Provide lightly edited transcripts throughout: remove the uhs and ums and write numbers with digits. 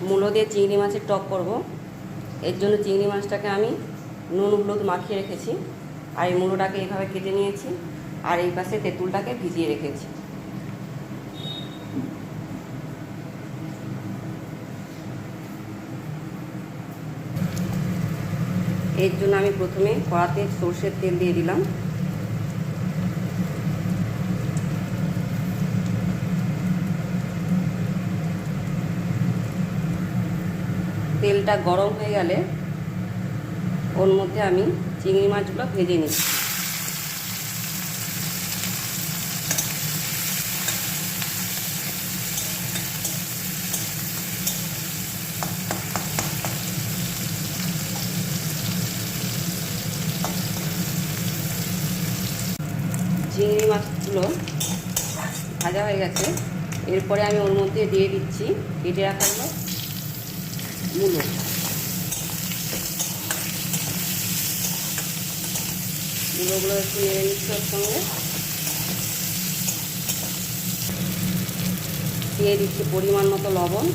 মূলো দিয়ে চিংড়ি মাছের টক করব। এর জন্য চিংড়ি মাছটাকে আমি নুন হলুদ মাখিয়ে রেখেছি, আর এই মূলোটাকে এভাবে কেটে নিয়েছি, আর এই পাশে তেঁতুলটাকে ভিজিয়ে রেখেছি। এর জন্য আমি প্রথমে কড়াতে সরষের তেল দিয়ে দিলাম। তেলটা গরম হয়ে গেলে ওর মধ্যে আমি চিংড়ি মাছগুলো ভেজে নিচ্ছি। চিংড়ি মাছগুলো ভাজা হয়ে গেছে। এরপরে আমি ওর মধ্যে দিয়ে দিচ্ছি কেটে রাখাগুলো মূলো। মূলোগুলো একটু নেড়ে নিচ্ছি ওর সঙ্গে। দিয়ে দিচ্ছি পরিমাণ মতো লবণ,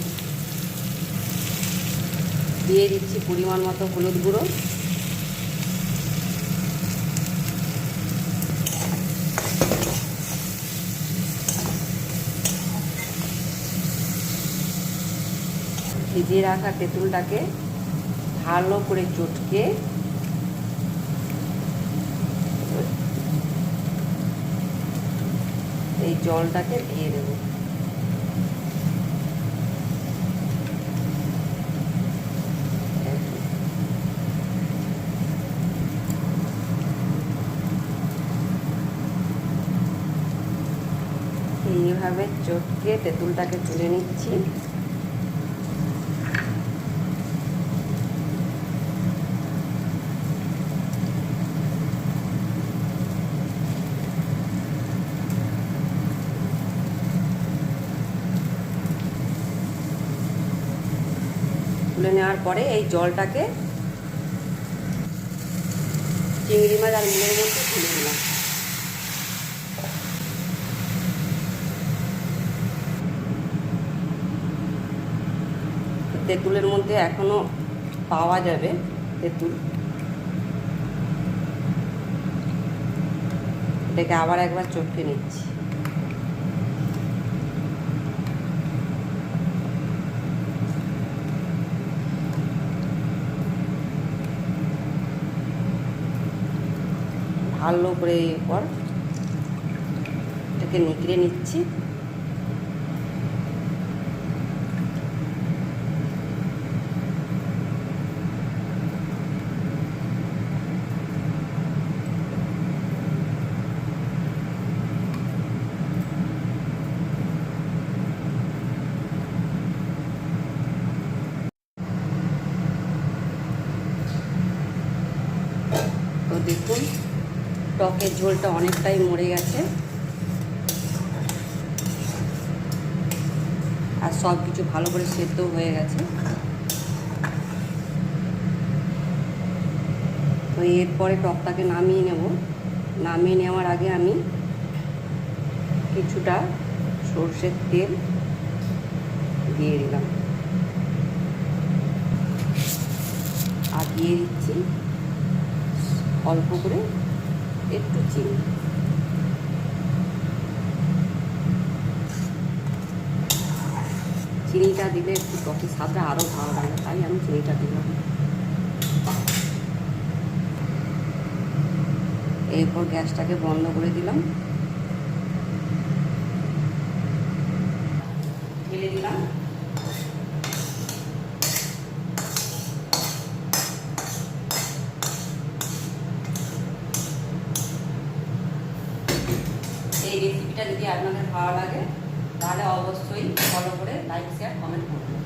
দিয়ে দিচ্ছি পরিমাণ মতো হলুদ গুঁড়ো, ভিজিয়ে রাখা তেঁতুলটাকে ভালো করে চটকে এই জলটাকে দিয়ে দেব। এইভাবে চটকে তেঁতুলটাকে তুলে নিচ্ছি। তুলে নেওয়ার পরে এই জলটাকে চিংড়ি মাছ আর মূলোর মধ্যে তুলে দিলাম। তেঁতুলের মধ্যে এখনো পাওয়া যাবে তেঁতুল, এটাকে আবার একবার চটকে নিচ্ছি। ভালো করে এরপর এটাকে নিগড়ে নিচ্ছি। তো দেখুন টকের ঝোলটা অনেকটাই মরে গেছে, আর সব কিছু ভালো করে সেদ্ধ হয়ে গেছে। তো এরপরে টকটাকে নামিয়ে নেব। নামিয়ে নেওয়ার আগে আমি কিছুটা সরষের তেল দিয়ে দিলাম, আর দিয়ে দিচ্ছি অল্প করে একটু চিনি। চিনিটা দিলে একটু টকের স্বাদটা আরও ভালো লাগে, তাই আমি চিনিটা দিলাম। এরপর গ্যাসটাকে বন্ধ করে দিলাম, ঢেলে দিলাম। এই রেসিপিটা যদি আপনাদের ভালো লাগে তাহলে অবশ্যই ফলো করে লাইক শেয়ার কমেন্ট করবেন।